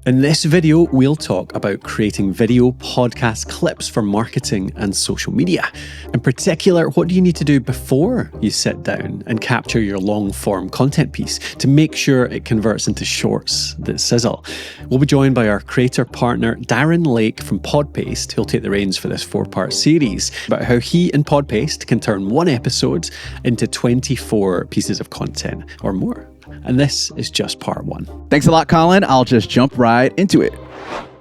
In this video, we'll talk about creating video podcast clips for marketing and social media. In particular, what do you need to do before you sit down and capture your long-form content piece to make sure it converts into shorts that sizzle? We'll be joined by our creator partner, Darren Lake from Podpaste, who'll take the reins for this 4-part series about how he and Podpaste can turn one episode into 24 pieces of content or more. And this is just part 1. Thanks a lot, Colin. I'll just jump right into it.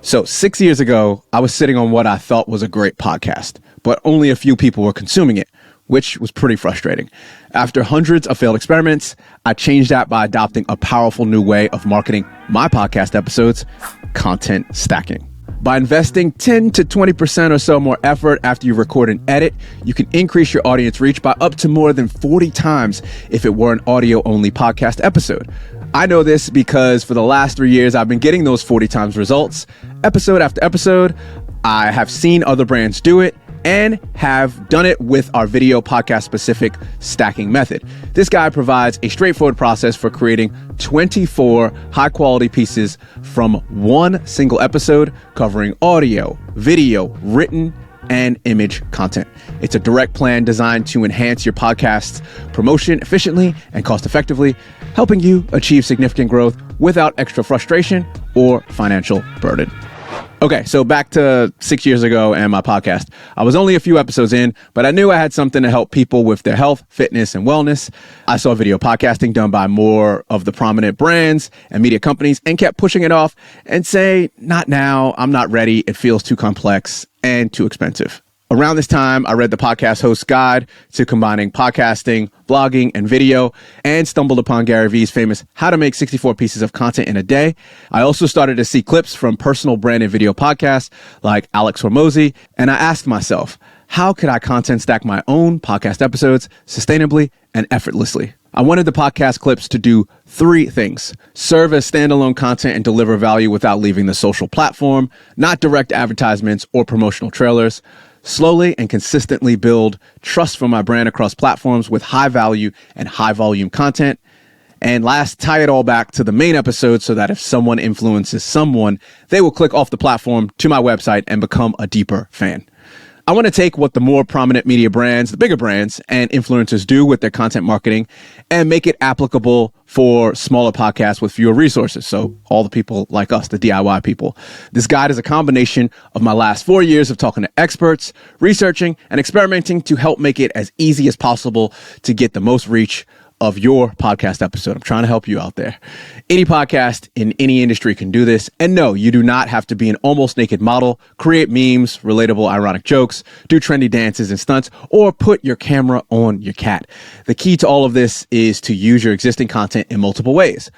So 6 years ago, I was sitting on what I thought was a great podcast, but only a few people were consuming it, which was pretty frustrating. After hundreds of failed experiments, I changed that by adopting a powerful new way of marketing my podcast episodes: content stacking. By investing 10 to 20% or so more effort after you record and edit, you can increase your audience reach by up to more than 40 times if it were an audio-only podcast episode. I know this because for the last 3 years, I've been getting those 40 times results, episode after episode. I have seen other brands do it and have done it with our video podcast specific stacking method. This guide provides a straightforward process for creating 24 high quality pieces from one single episode covering audio, video, written, and image content. It's a direct plan designed to enhance your podcast's promotion efficiently and cost effectively, helping you achieve significant growth without extra frustration or financial burden. Okay, so back to 6 years ago and my podcast. I was only a few episodes in, but I knew I had something to help people with their health, fitness, and wellness. I saw video podcasting done by more of the prominent brands and media companies and kept pushing it off and say, not now, I'm not ready, it feels too complex and too expensive. Around this time, I read the Podcast Host's Guide to Combining Podcasting, Blogging, and Video, and stumbled upon Gary Vee's famous How to Make 64 Pieces of Content in a Day. I also started to see clips from personal branded video podcasts like Alex Hormozi, and I asked myself, how could I content stack my own podcast episodes sustainably and effortlessly? I wanted the podcast clips to do 3 things: serve as standalone content and deliver value without leaving the social platform, not direct advertisements or promotional trailers; slowly and consistently build trust for my brand across platforms with high value and high volume content; and last, tie it all back to the main episode so that if someone influences someone, they will click off the platform to my website and become a deeper fan. I want to take what the more prominent media brands, the bigger brands, and influencers do with their content marketing and make it applicable for smaller podcasts with fewer resources. So all the people like us, the DIY people. This guide is a combination of my last 4 years of talking to experts, researching, and experimenting to help make it as easy as possible to get the most reach of your podcast episode. I'm trying to help you out there. Any podcast in any industry can do this. And no, you do not have to be an almost naked model, create memes, relatable, ironic jokes, do trendy dances and stunts, or put your camera on your cat. The key to all of this is to use your existing content in multiple ways,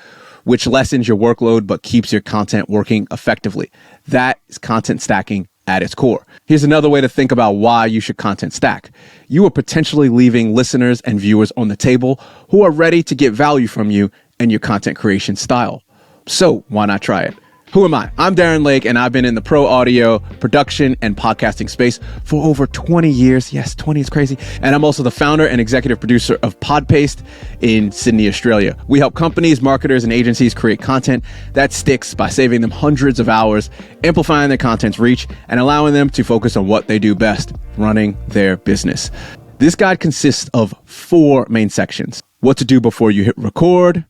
which lessens your workload but keeps your content working effectively. That is content stacking at its core. Here's another way to think about why you should content stack. You are potentially leaving listeners and viewers on the table who are ready to get value from you and your content creation style. So why not try it? Who am I? I'm Darren Lake, and I've been in the pro audio, production, and podcasting space for over 20 years. Yes, 20 is crazy. And I'm also the founder and executive producer of Podpaste in Sydney, Australia. We help companies, marketers, and agencies create content that sticks by saving them hundreds of hours, amplifying their content's reach, and allowing them to focus on what they do best, running their business. This guide consists of 4 main sections: what to do before you hit record,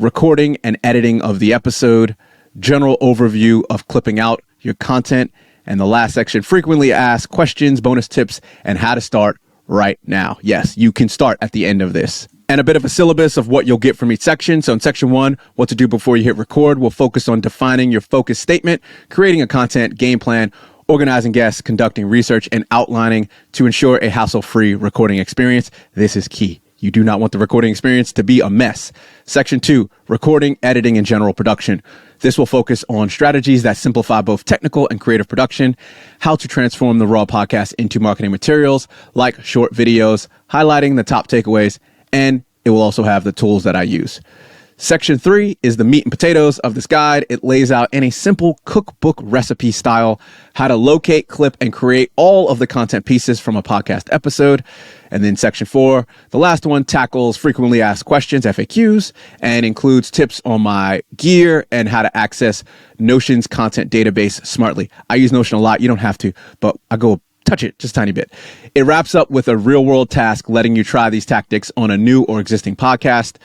recording and editing of the episode, general overview of clipping out your content, and the last section, frequently asked questions, bonus tips, and how to start right now. Yes, you can start at the end of this. And a bit of a syllabus of what you'll get from each section. So in section 1, what to do before you hit record, we'll focus on defining your focus statement, creating a content game plan, organizing guests, conducting research, and outlining to ensure a hassle-free recording experience. This is key. You do not want the recording experience to be a mess. Section 2, recording, editing, and general production. This will focus on strategies that simplify both technical and creative production, how to transform the raw podcast into marketing materials like short videos, highlighting the top takeaways, and it will also have the tools that I use. Section 3 is the meat and potatoes of this guide. It lays out in a simple cookbook recipe style how to locate, clip, and create all of the content pieces from a podcast episode. And then Section 4, the last one, tackles frequently asked questions, FAQs, and includes tips on my gear and how to access Notion's content database smartly. I use Notion a lot. You don't have to, but I go touch it just a tiny bit. It wraps up with a real world task letting you try these tactics on a new or existing podcast,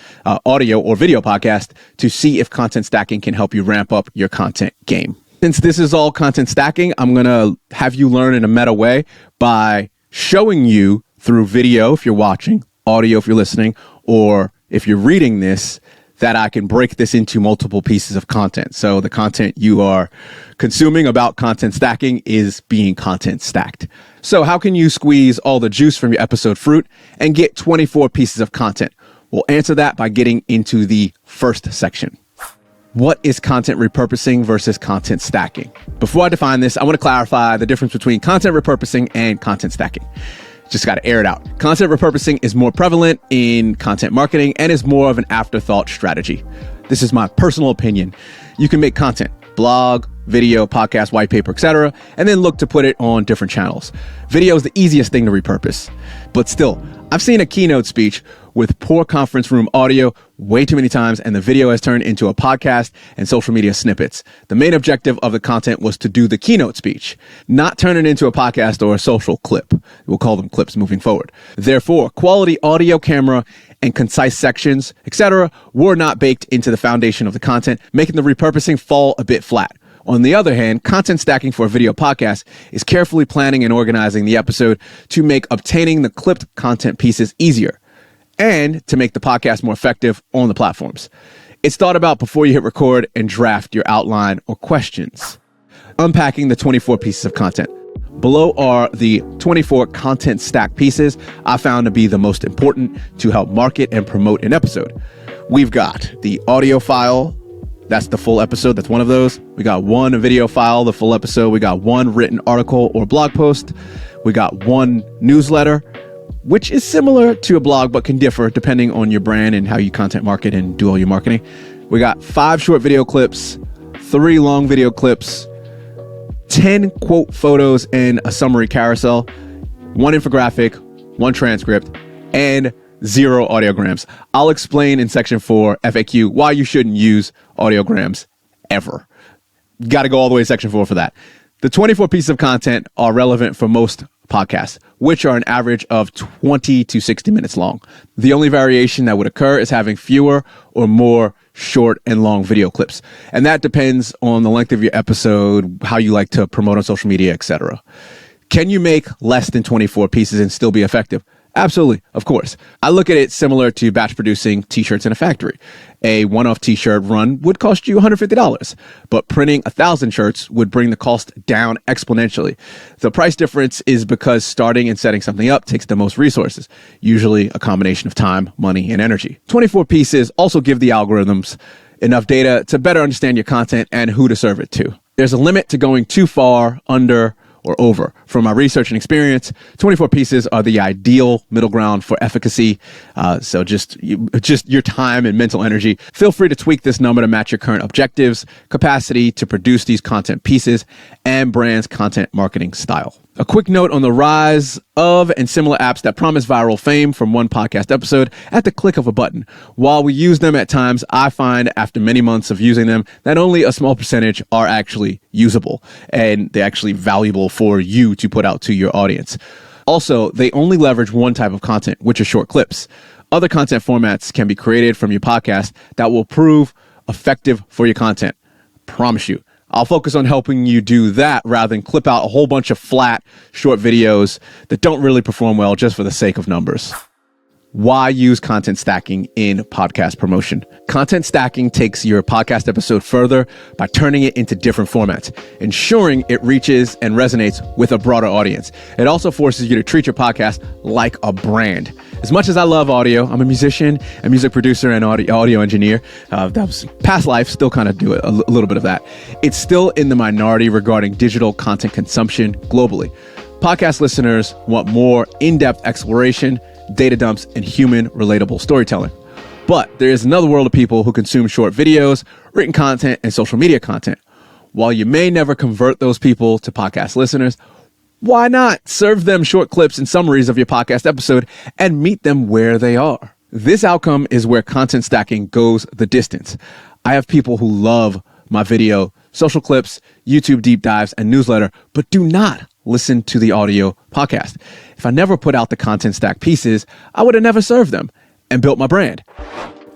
audio or video podcast, to see if content stacking can help you ramp up your content game. Since this is all content stacking, I'm going to have you learn in a meta way by showing you through video if you're watching, audio if you're listening, or if you're reading this, that I can break this into multiple pieces of content. So the content you are consuming about content stacking is being content stacked. So how can you squeeze all the juice from your episode fruit and get 24 pieces of content? We'll answer that by getting into the first section. What is content repurposing versus content stacking? Before I define this, I want to clarify the difference between content repurposing and content stacking. Just got to air it out. Content repurposing is more prevalent in content marketing and is more of an afterthought strategy. This is my personal opinion. You can make content, blog, video, podcast, white paper, etc., and then look to put it on different channels. Video is the easiest thing to repurpose. But still, I've seen a keynote speech with poor conference room audio way too many times, and the video has turned into a podcast and social media snippets. The main objective of the content was to do the keynote speech, not turn it into a podcast or a social clip. We'll call them clips moving forward. Therefore, quality audio, camera, and concise sections, etc., were not baked into the foundation of the content, making the repurposing fall a bit flat. On the other hand, content stacking for a video podcast is carefully planning and organizing the episode to make obtaining the clipped content pieces easier and to make the podcast more effective on the platforms. It's thought about before you hit record and draft your outline or questions. Unpacking the 24 pieces of content. Below are the 24 content stack pieces I found to be the most important to help market and promote an episode. We've got the audio file. That's the full episode. That's one of those. We got one video file, the full episode. We got one written article or blog post. We got one newsletter, which is similar to a blog, but can differ depending on your brand and how you content market and do all your marketing. We got 5 short video clips, 3 long video clips, 10 quote photos and a summary carousel, 1 infographic, 1 transcript, and 0 audiograms. I'll explain in section 4 FAQ why you shouldn't use audiograms ever. Got to go all the way to section 4 for that. The 24 pieces of content are relevant for most podcasts, which are an average of 20 to 60 minutes long. The only variation that would occur is having fewer or more short and long video clips. And that depends on the length of your episode, how you like to promote on social media, etc. Can you make less than 24 pieces and still be effective? Absolutely, of course. I look at it similar to batch producing t-shirts in a factory. A one-off t-shirt run would cost you $150, but printing 1,000 shirts would bring the cost down exponentially. The price difference is because starting and setting something up takes the most resources, usually a combination of time, money, and energy. 24 pieces also give the algorithms enough data to better understand your content and who to serve it to. There's a limit to going too far, under, or over. From my research and experience, 24 pieces are the ideal middle ground for efficacy. So just your time and mental energy. Feel free to tweak this number to match your current objectives, capacity to produce these content pieces, and brand's content marketing style. A quick note on the rise of and similar apps that promise viral fame from one podcast episode at the click of a button. While we use them at times, I find after many months of using them that only a small percentage are actually usable and they're actually valuable for you to put out to your audience. Also, they only leverage one type of content, which is short clips. Other content formats can be created from your podcast that will prove effective for your content. Promise you. I'll focus on helping you do that rather than clip out a whole bunch of flat, short videos that don't really perform well just for the sake of numbers. Why use content stacking in podcast promotion? Content stacking takes your podcast episode further by turning it into different formats, ensuring it reaches and resonates with a broader audience. It also forces you to treat your podcast like a brand. As much as I love audio, I'm a musician, a music producer, and audio engineer. That was past life, still kind of do a little bit of that. It's still in the minority regarding digital content consumption globally. Podcast listeners want more in-depth exploration, data dumps, and human relatable storytelling. But there is another world of people who consume short videos, written content, and social media content. While you may never convert those people to podcast listeners, why not serve them short clips and summaries of your podcast episode and meet them where they are? This outcome is where content stacking goes the distance. I have people who love my video, social clips, YouTube deep dives, and newsletter, but do not listen to the audio podcast. If I never put out the content stack pieces, I would have never served them and built my brand.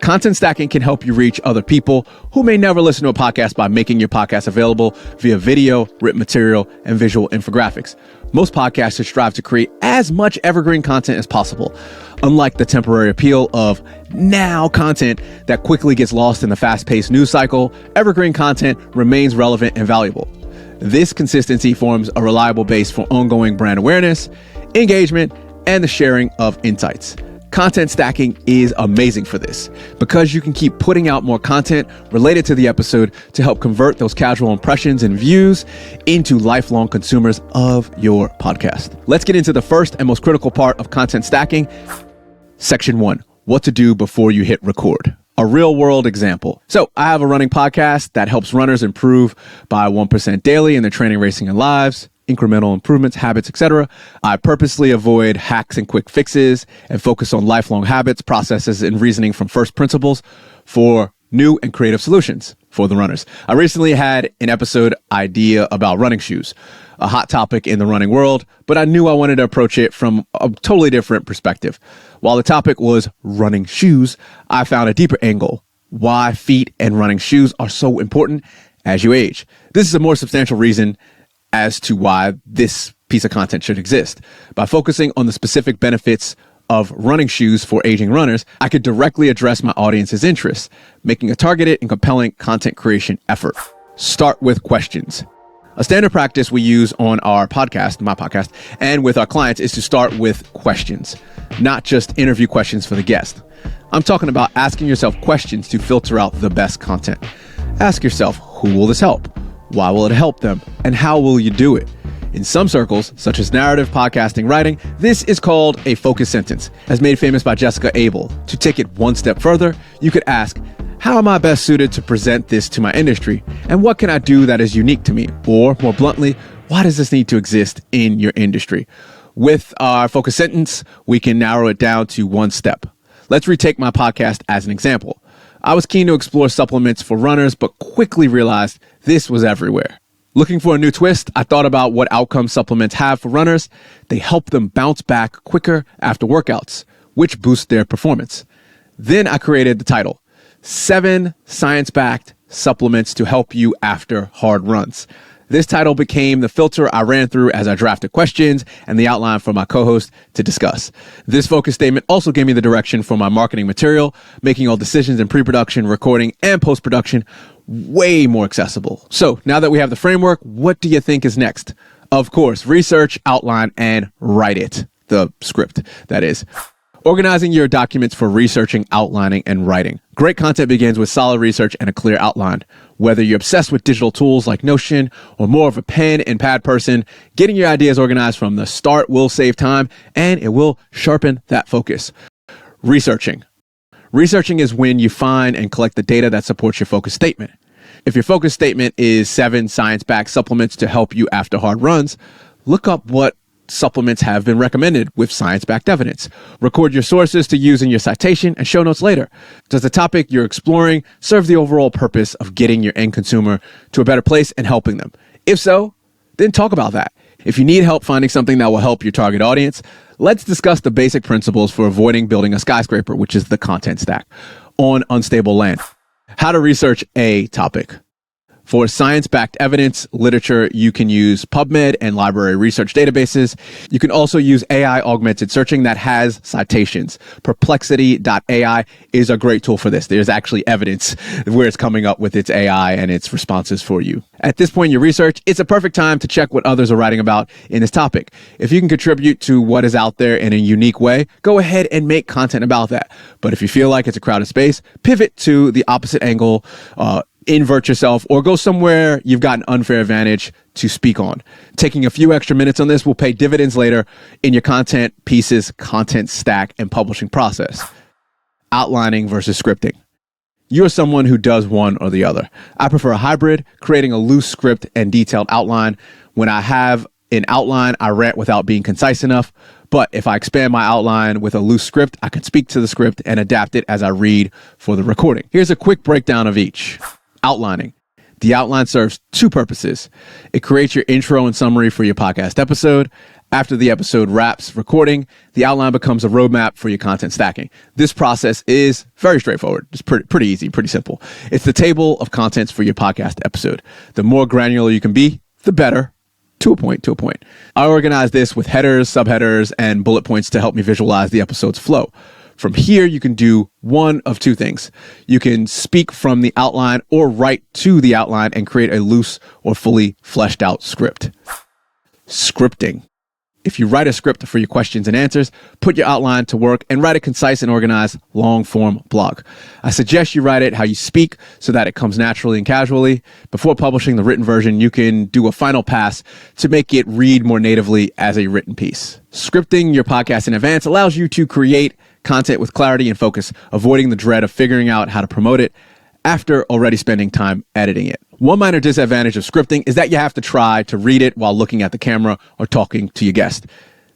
Content stacking can help you reach other people who may never listen to a podcast by making your podcast available via video, written material, and visual infographics. Most podcasters strive to create as much evergreen content as possible. Unlike the temporary appeal of now content that quickly gets lost in the fast-paced news cycle, evergreen content remains relevant and valuable. This consistency forms a reliable base for ongoing brand awareness, engagement, and the sharing of insights. Content stacking is amazing for this because you can keep putting out more content related to the episode to help convert those casual impressions and views into lifelong consumers of your podcast. Let's get into the first and most critical part of content stacking. Section 1, what to do before you hit record. A real world example. So I have a running podcast that helps runners improve by 1% daily in their training, racing, and lives. Incremental improvements, habits, etc. I purposely avoid hacks and quick fixes and focus on lifelong habits, processes, and reasoning from first principles for new and creative solutions for the runners. I recently had an episode idea about running shoes, a hot topic in the running world, but I knew I wanted to approach it from a totally different perspective. While the topic was running shoes, I found a deeper angle: why feet and running shoes are so important as you age. This is a more substantial reason as to why this piece of content should exist. By focusing on the specific benefits of running shoes for aging runners, I could directly address my audience's interests, making a targeted and compelling content creation effort. Start with questions. A standard practice we use on our podcast, my podcast, and with our clients is to start with questions, not just interview questions for the guest. I'm talking about asking yourself questions to filter out the best content. Ask yourself, who will this help? Why will it help them? And how will you do it? In some circles, such as narrative, podcasting, writing, this is called a focus sentence, as made famous by Jessica Abel. To take it one step further, you could ask, how am I best suited to present this to my industry? And what can I do that is unique to me? Or more bluntly, why does this need to exist in your industry? With our focus sentence, we can narrow it down to one step. Let's retake my podcast as an example. I was keen to explore supplements for runners, but quickly realized this was everywhere. Looking for a new twist, I thought about what outcomes supplements have for runners. They help them bounce back quicker after workouts, which boosts their performance. Then I created the title, 7 Science-Backed Supplements to Help You After Hard Runs. This title became the filter I ran through as I drafted questions and the outline for my co-host to discuss. This focus statement also gave me the direction for my marketing material, making all decisions in pre-production, recording, and post-production way more accessible. So now that we have the framework, what do you think is next? Of course, research, outline, and write it. The script, that is. Organizing your documents for researching, outlining, and writing. Great content begins with solid research and a clear outline. Whether you're obsessed with digital tools like Notion or more of a pen and pad person, getting your ideas organized from the start will save time and it will sharpen that focus. Researching. Researching is when you find and collect the data that supports your focus statement. If your focus statement is 7 science-backed supplements to help you after hard runs, look up what supplements have been recommended with science-backed evidence. Record your sources to use in your citation and show notes later. Does the topic you're exploring serve the overall purpose of getting your end consumer to a better place and helping them? If so, then talk about that. If you need help finding something that will help your target audience, let's discuss the basic principles for avoiding building a skyscraper, which is the content stack, on unstable land. How to research a topic. For science-backed evidence literature, you can use PubMed and library research databases. You can also use AI-augmented searching that has citations. Perplexity.ai is a great tool for this. There's actually evidence where it's coming up with its AI and its responses for you. At this point in your research, it's a perfect time to check what others are writing about in this topic. If you can contribute to what is out there in a unique way, go ahead and make content about that. But if you feel like it's a crowded space, pivot to the opposite angle, invert yourself, or go somewhere you've got an unfair advantage to speak on. Taking a few extra minutes on this will pay dividends later in your content pieces, content stack, and publishing process. outlining versus scripting. You're someone who does one or the other. I prefer a hybrid, creating a loose script and detailed outline. When I have an outline, I rant without being concise enough. But if I expand my outline with a loose script, I can speak to the script and adapt it as I read for the recording. Here's a quick breakdown of each. Outlining. The outline serves two purposes. It creates your intro and summary for your podcast episode. After the episode wraps recording, the outline becomes a roadmap for your content stacking. This process is very straightforward. It's pretty easy, pretty simple. It's the table of contents for your podcast episode. The more granular you can be, the better. To a point. I organize this with headers, subheaders, and bullet points to help me visualize the episode's flow. From here, you can do one of two things. You can speak from the outline or write to the outline and create a loose or fully fleshed out script. Scripting. If you write a script for your questions and answers, put your outline to work and write a concise and organized long-form blog. I suggest you write it how you speak so that it comes naturally and casually. Before publishing the written version, you can do a final pass to make it read more natively as a written piece. Scripting your podcast in advance allows you to create content with clarity and focus, avoiding the dread of figuring out how to promote it after already spending time editing it. One minor disadvantage of scripting is that you have to try to read it while looking at the camera or talking to your guest.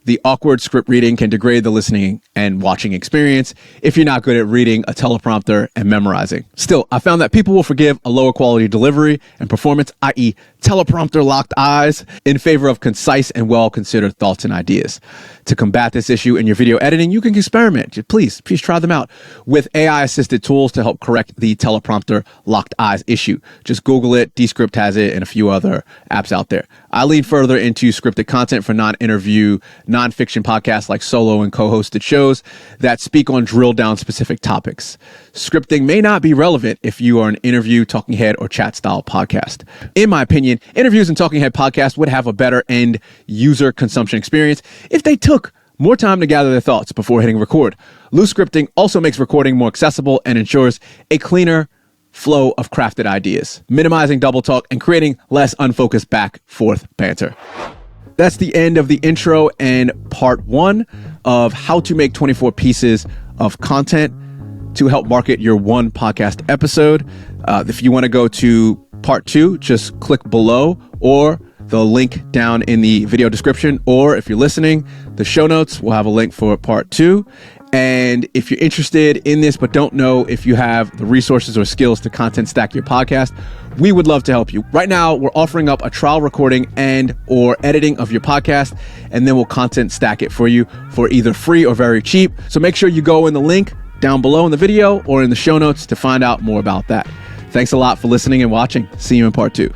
The awkward script reading can degrade the listening and watching experience if you're not good at reading a teleprompter and memorizing. Still, I found that people will forgive a lower quality delivery and performance, i.e. teleprompter locked eyes, in favor of concise and well-considered thoughts and ideas. To combat this issue in your video editing, you can experiment. Please try them out with AI-assisted tools to help correct the teleprompter locked eyes issue. Just Google it, Descript has it, and a few other apps out there. I lean further into scripted content for non-interview, non-fiction podcasts like solo and co-hosted shows that speak on drill down specific topics. Scripting may not be relevant if you are an interview, talking head, or chat style podcast. In my opinion, interviews and talking head podcasts would have a better end user consumption experience if they took more time to gather their thoughts before hitting record. Loose scripting also makes recording more accessible and ensures a cleaner flow of crafted ideas, minimizing double talk and creating less unfocused back-forth banter. That's the end of the intro and part 1 of how to make 24 pieces of content to help market your one podcast episode. If you want to go to part 2, just click below or the link down in the video description, or if you're listening, the show notes will have a link for part 2. And if you're interested in this but don't know if you have the resources or skills to content stack your podcast, we would love to help you. Right now, we're offering up a trial recording and or editing of your podcast, and then we'll content stack it for you for either free or very cheap. So make sure you go in the link down below in the video or in the show notes to find out more about that. Thanks a lot for listening and watching. See you in part 2.